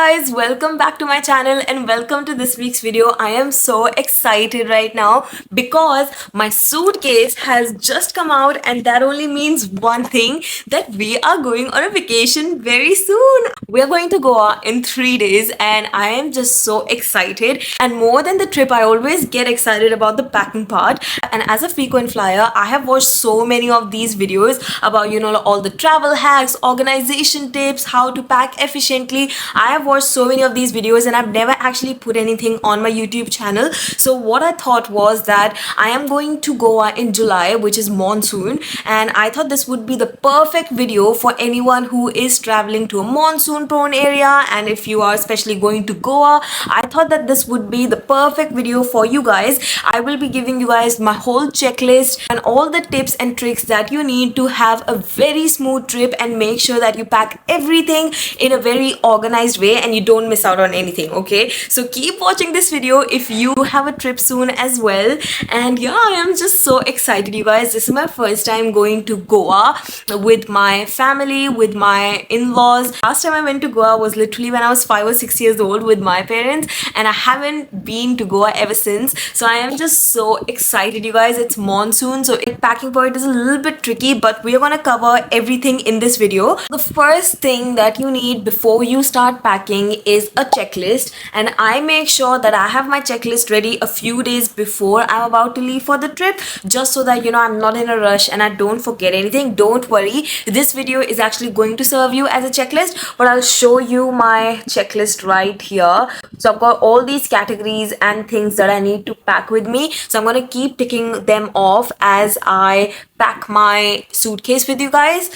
guys, welcome back to my channel and welcome to this week's video. I am so excited right now because my suitcase has just come out, and that only means one thing, that we are going on a vacation very soon. We are going to Goa in 3 days and I am just so excited. And more than the trip, I always get excited about the packing part. And as a frequent flyer, I have watched so many of these videos about all the travel hacks, organization tips, how to pack efficiently. I have watched so many of these videos and I've never actually put anything on my YouTube channel. So what I thought was that I am going to Goa in July, which is monsoon, and I thought this would be the perfect video for anyone who is traveling to a monsoon prone area. And if you are especially going to Goa, I thought that this would be the perfect video for you guys. I will be giving you guys my whole checklist and all the tips and tricks that you need to have a very smooth trip and make sure that you pack everything in a very organized way and you don't miss out on anything. Okay, so keep watching this video if you have a trip soon as well. And yeah, I am just so excited, you guys. This is my first time going to Goa with my family, with my in-laws. Last time I went to Goa was literally when I was 5 or 6 years old with my parents, and I haven't been to Goa ever since. So I am just so excited, you guys. It's monsoon, so packing for it is a little bit tricky, but we are gonna cover everything in this video. The first thing that you need before you start packing is a checklist, and I make sure that I have my checklist ready a few days before I'm about to leave for the trip, just so that I'm not in a rush and I don't forget anything. Don't worry, this video is actually going to serve you as a checklist, but I'll show you my checklist right here. So I've got all these categories and things that I need to pack with me, so I'm gonna keep ticking them off as I pack my suitcase with you guys.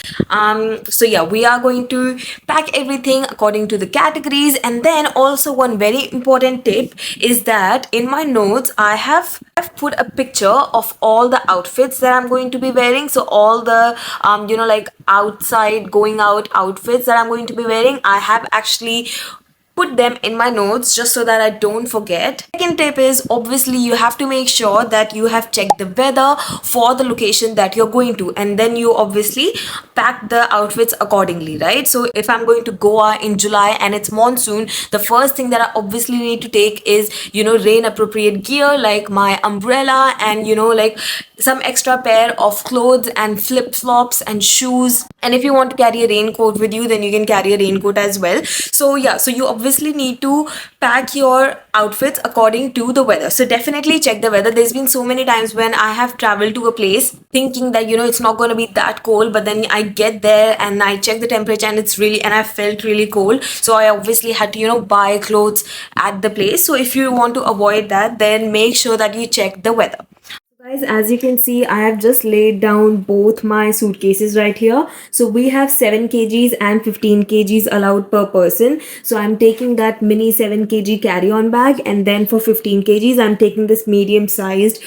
So yeah, we are going to pack everything according to the categories. And then also one very important tip is that in my notes I've put a picture of all the outfits that I'm going to be wearing. So all the like outside going out outfits that I'm going to be wearing, I have actually put them in my notes just so that I don't forget. Second tip is, obviously you have to make sure that you have checked the weather for the location that you're going to, and then you obviously pack the outfits accordingly, right? So if I'm going to Goa in July and it's monsoon, the first thing that I obviously need to take is rain appropriate gear, like my umbrella and like some extra pair of clothes and flip-flops and shoes. And if you want to carry a raincoat with you, then you can carry a raincoat as well. So yeah, so you obviously need to pack your outfits according to the weather. So definitely check the weather. There's been so many times when I have traveled to a place thinking that it's not going to be that cold, but then I get there and I check the temperature and I felt really cold. So I obviously had to buy clothes at the place. So if you want to avoid that, then make sure that you check the weather. Guys, as you can see, I have just laid down both my suitcases right here. So we have 7 kgs and 15 kgs allowed per person. So I'm taking that mini 7 kg carry-on bag, and then for 15 kgs I'm taking this medium sized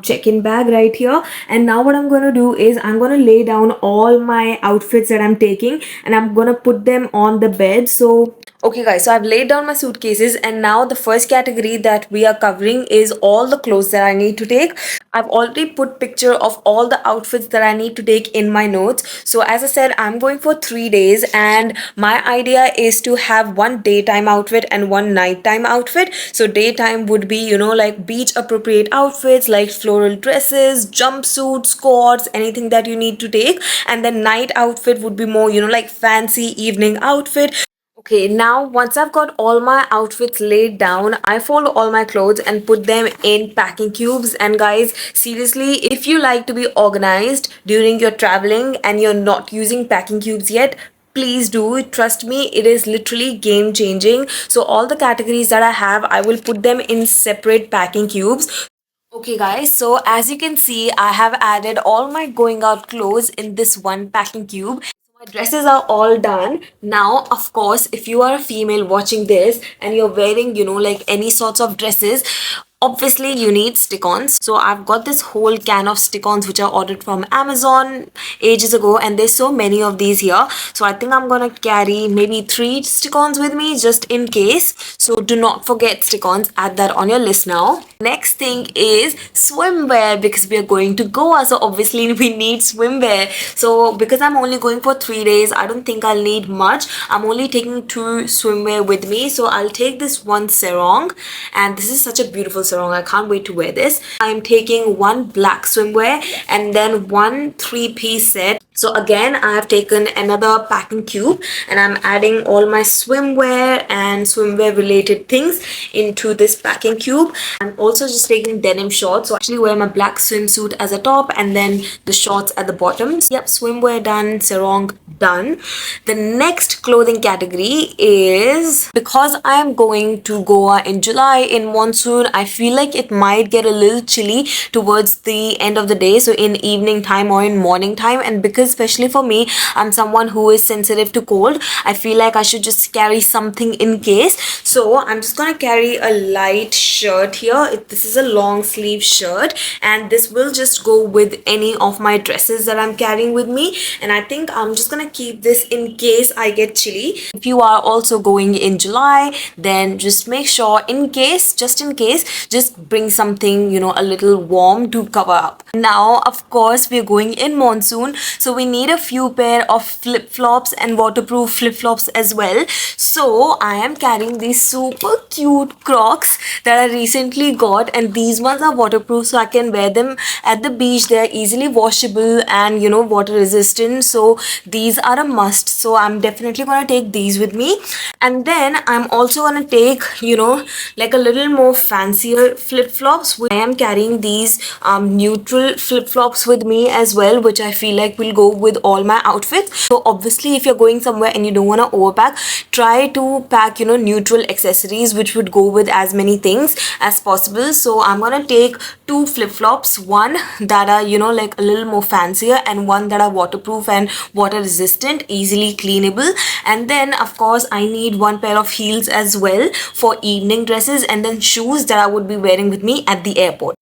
check-in bag right here. And now what I'm going to do is I'm going to lay down all my outfits that I'm taking, and I'm going to put them on the bed. So okay guys, so I've laid down my suitcases, and now the first category that we are covering is all the clothes that I need to take. I've already put picture of all the outfits that I need to take in my notes. So as I said, I'm going for 3 days, and my idea is to have one daytime outfit and one nighttime outfit. So daytime would be like beach appropriate outfits like floral dresses, jumpsuits, skirts, anything that you need to take. And then night outfit would be more like fancy evening outfit. Okay, now once I've got all my outfits laid down, I fold all my clothes and put them in packing cubes. And guys, seriously, if you like to be organized during your traveling and you're not using packing cubes yet, please do it. Trust me, it is literally game changing. So all the categories that I have, I will put them in separate packing cubes. Okay guys, so as you can see, I have added all my going out clothes in this one packing cube. My dresses are all done. Now, of course, if you are a female watching this and you're wearing, like any sorts of dresses, Obviously you need stick-ons, so I've got this whole can of stick-ons which I ordered from Amazon ages ago, and there's so many of these here. So I think I'm gonna carry maybe 3 stick-ons with me just in case. So do not forget stick-ons, add that on your list now. Next thing is swimwear, because we are going to Goa, so obviously we need swimwear. So because I'm only going for 3 days, I don't think I'll need much. I'm only taking 2 swimwear with me, so I'll take this one sarong, and this is such a beautiful sarong. I can't wait to wear this. I'm taking 1 black swimwear and then 1 3-piece set. So again, I have taken another packing cube and I'm adding all my swimwear and swimwear related things into this packing cube. I'm also just taking denim shorts. So I actually wear my black swimsuit as a top and then the shorts at the bottom. Yep, swimwear done, sarong done. The next clothing category is, because I am going to Goa in July in monsoon, I feel like it might get a little chilly towards the end of the day, so in evening time or in morning time, and because especially for me, I'm someone who is sensitive to cold, I feel like I should just carry something in case. So I'm just gonna carry a light shirt here. This is a long sleeve shirt and this will just go with any of my dresses that I'm carrying with me, and I think I'm just gonna keep this in case I get chilly. If you are also going in July, then just make sure just in case, just bring something, you know, a little warm to cover up. Now of course we're going in monsoon, so we need a few pair of flip-flops and waterproof flip-flops as well. So I am carrying these super cute Crocs that I recently got, and these ones are waterproof, so I can wear them at the beach. They're easily washable and, you know, water resistant, so these are a must. So I'm definitely gonna take these with me, and then I'm also gonna take, you know, like a little more fancier flip-flops. I am carrying these neutral flip-flops with me as well, which I feel like will go with all my outfits. So obviously if you're going somewhere and you don't want to overpack, try to pack, you know, neutral accessories which would go with as many things as possible. So I'm gonna take 2 flip-flops, one that are, you know, like a little more fancier and one that are waterproof and water resistant, easily cleanable, and then of course I need 1 pair of heels as well for evening dresses, and then shoes that I would be wearing with me at the airport.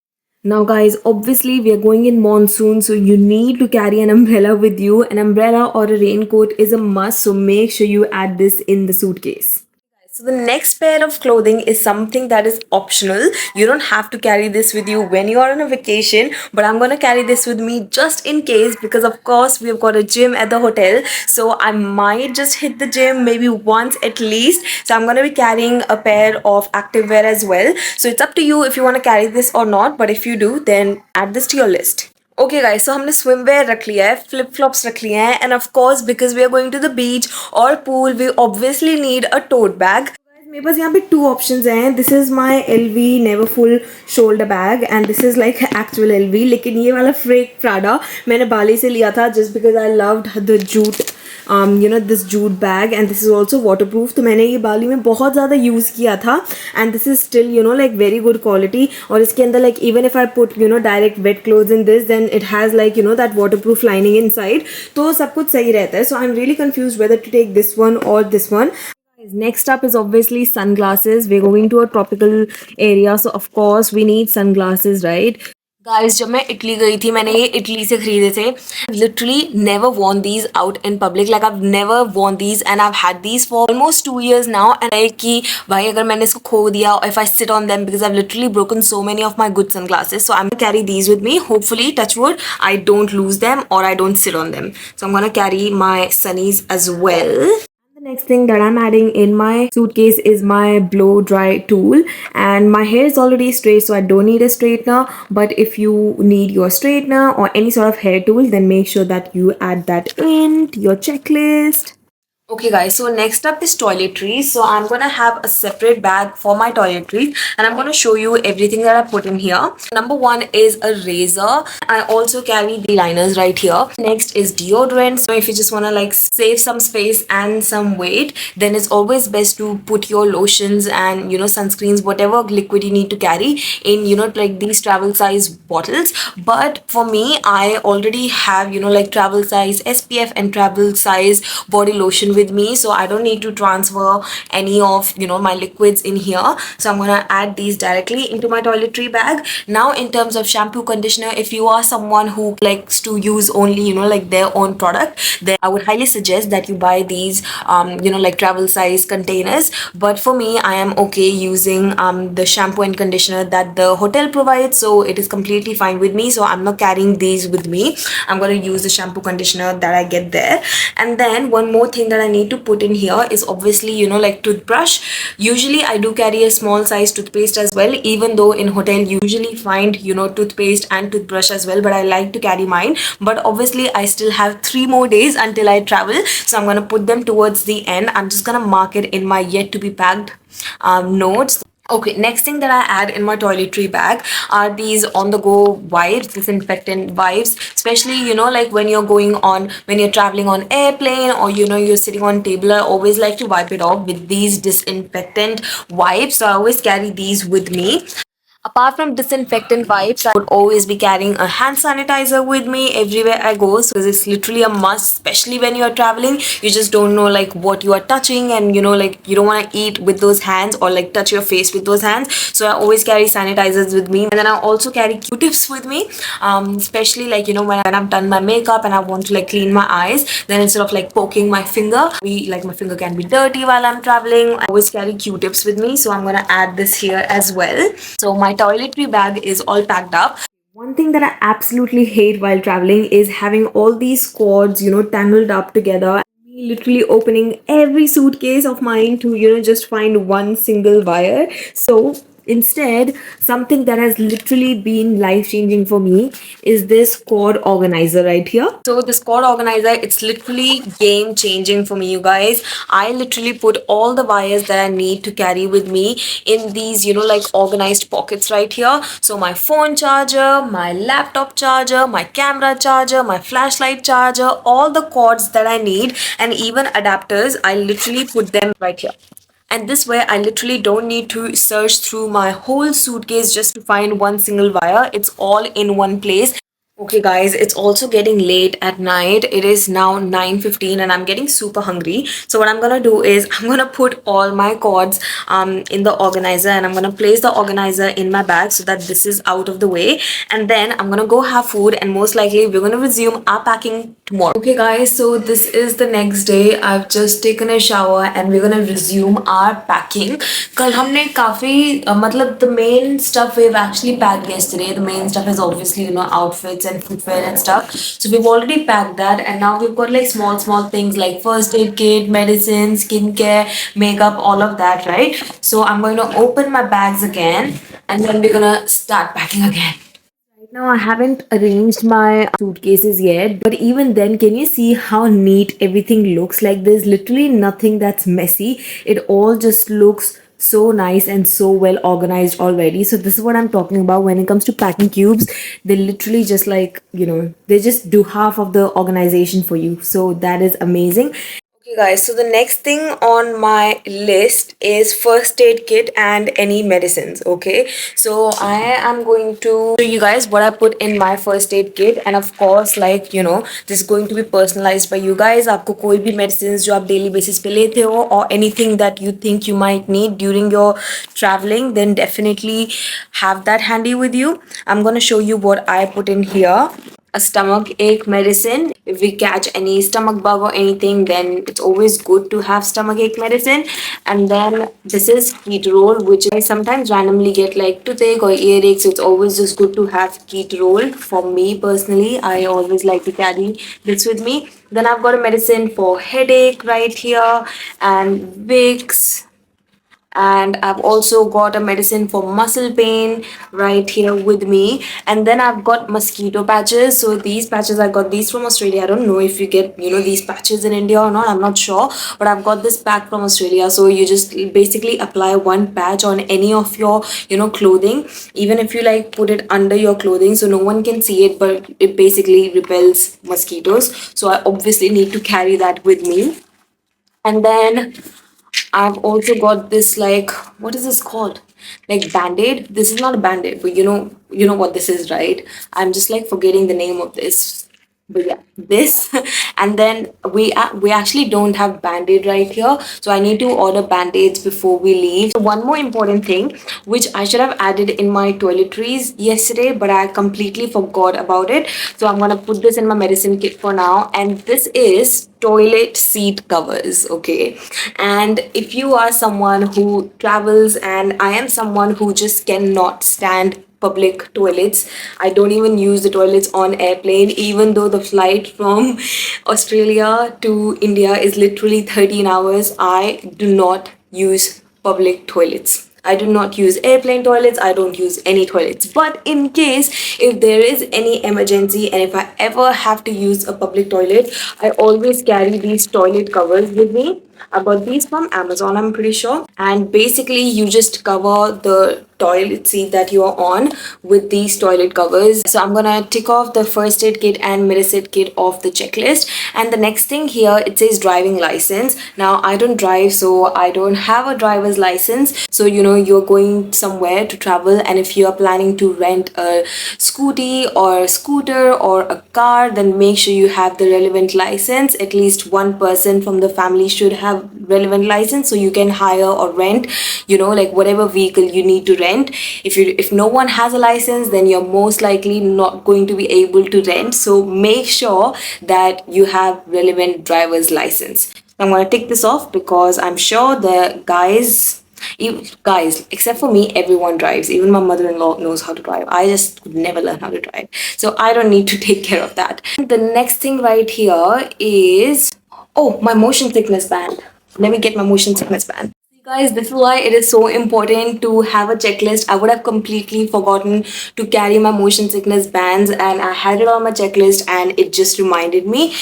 Now guys, obviously we are going in monsoon, so you need to carry an umbrella with you. An umbrella or a raincoat is a must, so make sure you add this in the suitcase. So the next pair of clothing is something that is optional. You don't have to carry this with you when you are on a vacation, but I'm gonna carry this with me just in case, because of course we've got a gym at the hotel, so I might just hit the gym maybe once at least. So I'm gonna be carrying a pair of activewear as well. So it's up to you if you want to carry this or not, but if you do, then add this to your list. Okay guys, so हमने swimwear रख लिया है, flip flops रख लिए हैं, and of course because we are going to the beach or pool, we obviously need a tote bag. मेरे पास यहाँ पे 2 options हैं. This is my LV Neverfull shoulder bag and this is like actual LV, लेकिन ये वाला fake Prada मैंने बाली से लिया था just because I loved the jute, you know, this jute bag, and this is also waterproof. तो मैंने ये बाली में बहुत ज़्यादा यूज़ किया था, and this is still, you know, like very good quality. और इसके अंदर like even if I put, you know, direct wet clothes in this, then it has like, you know, that waterproof lining inside, तो सब कुछ सही रहता है. So I'm really confused whether to take this one or this one. Next up is obviously sunglasses. We're going to a tropical area, so of course we need sunglasses, right? Guys, जब मैं Italy गई थी, मैंने ये Italy से खरीदे थे. Literally never worn these out in public. Like I've never worn these and I've had these for almost 2 years now. And like कि भाई अगर मैंने इसको खो दिया, if I sit on them, because I've literally broken so many of my good sunglasses. So I'm gonna carry these with me. Hopefully, touch wood, I don't lose them or I don't sit on them. So I'm gonna carry my sunnies as well. Next thing that I'm adding in my suitcase is my blow dry tool, and my hair is already straight, so I don't need a straightener. But if you need your straightener or any sort of hair tool, then make sure that you add that in to your checklist. Okay guys, so next up is toiletries. So I'm gonna have a separate bag for my toiletries and I'm gonna show you everything that I put in here. Number 1 is a razor. I also carry the liners right here. Next is deodorant. So if you just wanna like save some space and some weight, then it's always best to put your lotions and, you know, sunscreens, whatever liquid you need to carry in, you know, like these travel size bottles. But for me, I already have, you know, like travel size SPF and travel size body lotion with me, so I don't need to transfer any of my liquids in here. So I'm gonna add these directly into my toiletry bag. Now in terms of shampoo, conditioner, if you are someone who likes to use only like their own product, then I would highly suggest that you buy these like travel size containers. But for me, I am okay using the shampoo and conditioner that the hotel provides, so it is completely fine with me. So I'm not carrying these with me. I'm going to use the shampoo conditioner that I get there. And then one more thing that I need to put in here is obviously like toothbrush. Usually I do carry a small size toothpaste as well, even though in hotel you usually find toothpaste and toothbrush as well, but I like to carry mine. But obviously I still have 3 more days until I travel, so I'm going to put them towards the end. I'm just going to mark it in my yet to be packed notes. Okay, next thing that I add in my toiletry bag are these on the go wipes, disinfectant wipes, especially like when you're traveling on airplane, or you're sitting on table. I always like to wipe it off with these disinfectant wipes, so I always carry these with me. Apart from disinfectant wipes, I would always be carrying a hand sanitizer with me everywhere I go. So it's literally a must, especially when you're traveling. You just don't know like what you are touching, and like you don't want to eat with those hands or like touch your face with those hands. So I always carry sanitizers with me. And then I also carry Q-tips with me, especially like when I've done my makeup and I want to like clean my eyes. Then instead of like poking my finger, my finger can be dirty while I'm traveling, I always carry Q-tips with me. So I'm gonna add this here as well. So my toiletry bag is all packed up. One thing that I absolutely hate while traveling is having all these cords, tangled up together. Me literally opening every suitcase of mine to, just find one single wire. So instead, something that has literally been life changing for me is this cord organizer right here. So this cord organizer, it's literally game changing for me, you guys. I literally put all the wires that I need to carry with me in these like organized pockets right here. So my phone charger, my laptop charger, my camera charger, my flashlight charger, all the cords that I need, and even adapters, I literally put them right here. And this way I literally don't need to search through my whole suitcase just to find one single wire. It's all in one place. Okay guys, it's also getting late at night. It is now 9:15 and I'm getting super hungry. So what I'm gonna do is I'm gonna put all my cords in the organizer, and I'm gonna place the organizer in my bag so that this is out of the way. And then I'm gonna go have food, and most likely we're gonna resume our packing tomorrow. Okay guys, so this is the next day. I've just taken a shower and we're gonna resume our packing. कल हमने काफी मतलब the main stuff we've actually packed yesterday. The main stuff is obviously outfits and footwear and stuff. So we've already packed that, and now we've got like small things like first aid kit, medicine, skincare, makeup, all of that, right? So I'm going to open my bags again, and then we're gonna start packing again. Right now, I haven't arranged my suitcases yet, but even then, can you see how neat everything looks? Like there's literally nothing that's messy. It all just looks so nice and so well organized already. So this is what I'm talking about when it comes to packing cubes. They literally just like they just do half of the organization for you. So that is amazing. Okay guys, so the next thing on my list is first aid kit and any medicines. Okay, so I am going to show you guys what I put in my first aid kit, and of course like this is going to be personalized by you guys. आपको कोई भी medicines जो आप daily basis पे लेते हो, or anything that you think you might need during your traveling, then definitely have that handy with you. I'm gonna show you what I put in here. A stomach ache medicine. If we catch any stomach bug or anything, then it's always good to have stomach ache medicine. And then this is Ketorol, which I sometimes randomly get like toothache or earache, so it's always just good to have Ketorol. For me personally, I always like to carry this with me. Then I've got a medicine for headache right here, and Vicks, and I've also got a medicine for muscle pain right here with me. And then I've got mosquito patches. So these patches, I got these from Australia. I don't know if you get these patches in India or not, I'm not sure, but I've got this pack from Australia. So you just basically apply one patch on any of your clothing, even if you like put it under your clothing so no one can see it, but it basically repels mosquitoes. So I obviously need to carry that with me. And then I've also got this, like, what is this called? Like band-aid. This is not a band-aid, but you know what this is, right? I'm just like forgetting the name of this. But yeah, this and then we actually don't have band-aid right here, so I need to order band-aids before we leave. So one more important thing which I should have added in my toiletries yesterday, but I completely forgot about it, so I'm gonna put this in my medicine kit for now. And this is toilet seat covers. Okay, and if you are someone who travels, and I am someone who just cannot stand public toilets. I don't even use the toilets on airplane, even though the flight from Australia to India is literally 13 hours. I do not use public toilets. I do not use airplane toilets. I don't use any toilets. But in case if there is any emergency and if I ever have to use a public toilet, I always carry these toilet covers with me. I got these from Amazon, I'm pretty sure. And basically, you just cover the toilet seat that you are on with these toilet covers. So I'm gonna tick off the first aid kit and medicine kit off the checklist. And the next thing here, it says driving license. Now I don't drive, so I don't have a driver's license. So you know, you're going somewhere to travel, and if you are planning to rent a scooty or scooter or a car, then make sure you have the relevant license. At least one person from the family should have relevant license, so you can hire or rent, you know, like whatever vehicle you need to rent. If no one has a license, then you're most likely not going to be able to rent, so make sure that you have relevant driver's license. I'm going to tick this off because I'm sure the guys, except for me, everyone drives. Even my mother-in-law knows how to drive. I just could never learn how to drive, so I don't need to take care of that. The next thing right here is, oh, my motion sickness band. Let me get my motion sickness band. Guys, this is why it is so important to have a checklist. I would have completely forgotten to carry my motion sickness bands, and I had it on my checklist and it just reminded me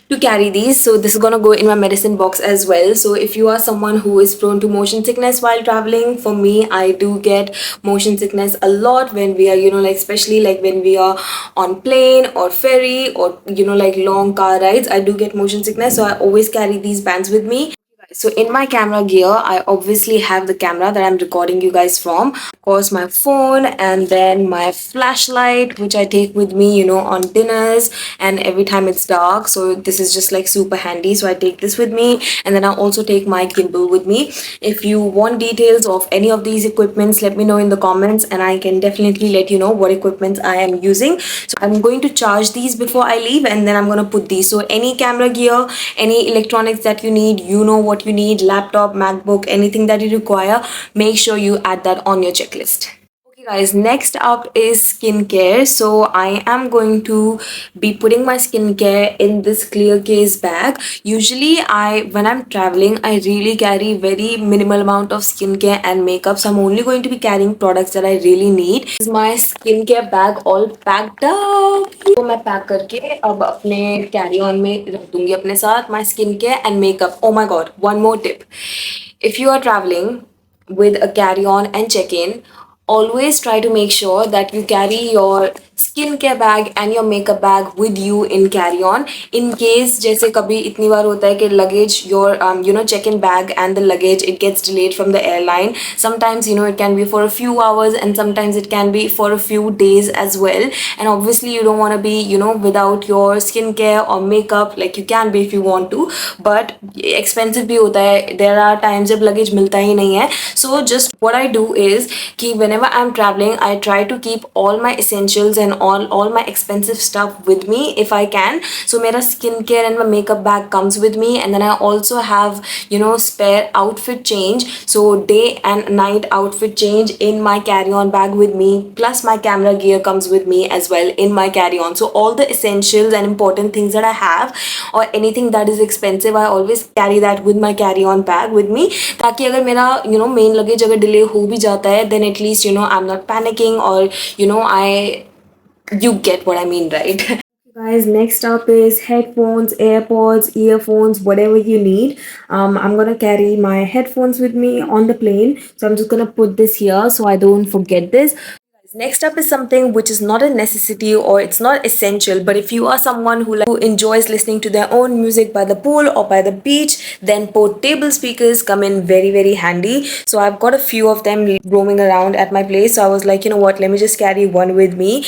to carry these. So this is gonna go in my medicine box as well. So if you are someone who is prone to motion sickness while traveling, for me, I do get motion sickness a lot when we are, you know, like especially like when we are on plane or ferry or, you know, like long car rides, I do get motion sickness, so I always carry these bands with me. So in my camera gear, I obviously have the camera that I'm recording you guys from, of course my phone, and then my flashlight, which I take with me, you know, on dinners and every time it's dark. So this is just like super handy, so I take this with me. And then I also take my gimbal with me. If you want details of any of these equipments, let me know in the comments and I can definitely let you know what equipments I am using. So I'm going to charge these before I leave, and then I'm going to put these. So any camera gear, any electronics that you need, you know what you need, laptop, MacBook, anything that you require, make sure you add that on your checklist. Okay guys, next up is skincare. So I am going to be putting my skincare in this clear case bag. Usually when I'm traveling, I really carry very minimal amount of skincare and makeup, so I'm only going to be carrying products that I really need. This is my skincare bag all packed up. तो मैं pack करके अब अपने carry on में रख दूंगी अपने साथ my skincare and makeup. Oh my god, one more tip. If you are traveling with a carry on and check in, always try to make sure that you carry your skincare bag and your makeup bag with you in carry on, in case जैसे कभी इतनी बार होता है कि luggage, your you know, check in bag and the luggage, it gets delayed from the airline. Sometimes, you know, it can be for a few hours and sometimes it can be for a few days as well. And obviously you don't want to be, you know, without your skincare or makeup. Like you can be if you want to, but expensive भी होता है. There are times जब luggage मिलता ही नहीं है. So just what I do is कि whenever I'm traveling, I try to keep all my essentials and all my expensive stuff with me if I can. So मेरा skincare and my makeup bag comes with me, and then I also have, you know, spare outfit change, so day and night outfit change in my carry-on bag with me, plus my camera gear comes with me as well in my carry-on. So all the essentials and important things that I have, or anything that is expensive, I always carry that with my carry-on bag with me, ताकि अगर मेरा, you know, main luggage अगर delay हो भी जाता है, then at least, you know, I'm not panicking, or you know, you get what I mean, right? Guys, next up is headphones, AirPods, earphones, whatever you need. I'm gonna carry my headphones with me on the plane, so I'm just gonna put this here so I don't forget this. Next up is something which is not a necessity or it's not essential, but if you are someone who enjoys listening to their own music by the pool or by the beach, then portable speakers come in very, very handy. So I've got a few of them roaming around at my place, so I was like, you know what, let me just carry one with me.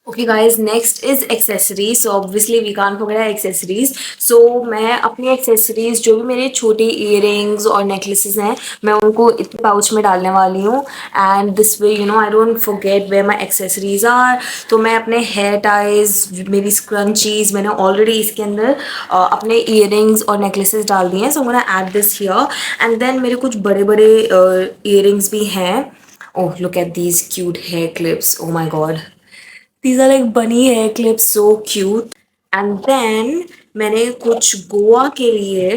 Okay guys, next is accessories. So obviously we can't forget accessories. So मैं अपनी accessories, जो भी मेरे छोटे earrings और necklaces हैं, मैं उनको इतने पाउच में डालने वाली हूँ. And this way you know I don't forget where my accessories are. तो मैं अपने हेयर टाइज, मेरी स्क्रंचीज, मैंने ऑलरेडी इसके अंदर अपने इयरिंग्स और नेकलेसेस डाल दिए हैं. सो मैं add this here. And then मेरे कुछ बड़े बड़े इयरिंग्स भी हैं. Oh, look at these cute hair clips. Oh my God, these are like bunny hair clips, so cute. And then मैंने कुछ गोवा के लिए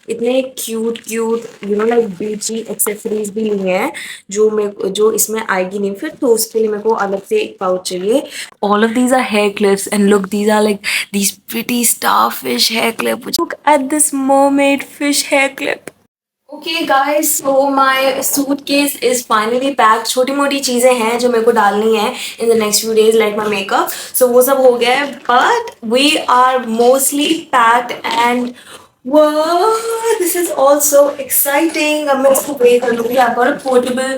इतने क्यूट क्यूट लाइक बीची एक्सेसरीज भी ली हैं, जो इसमें आएगी नहीं फिर, तो उसके लिए मेरे को अलग से एक पाउच चाहिए. All of these are hair clips and look, these are like these pretty starfish hair clip. Look at this mermaid fish hair clip. Okay guys, so my suitcase is finally pack. छोटी मोटी चीज़ें हैं जो मेरे को डालनी है in the next few days, like my makeup. So वो सब हो गया है, but we are mostly packed. And wow, this is also exciting. अब मैं इसको weigh कर लूँगी. I've got a portable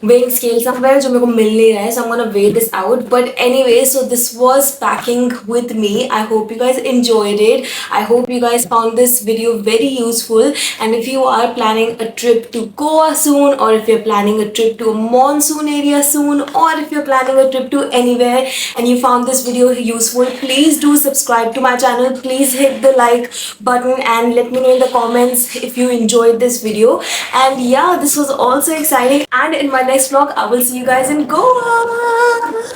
weighing scale somewhere जो मेरे को मिल नहीं रहा है, so I'm gonna weigh this out. But anyway, so this was packing with me. I hope you guys enjoyed it. I hope you guys found this video very useful. And if you are planning a trip to Goa soon, or if you're planning a trip to a monsoon area soon, or if you're planning a trip to anywhere and you found this video useful, please do subscribe to my channel. Please hit the like button and let me know in the comments if you enjoyed this video. And yeah, this was also exciting. And in my next vlog, I will see you guys in Goa.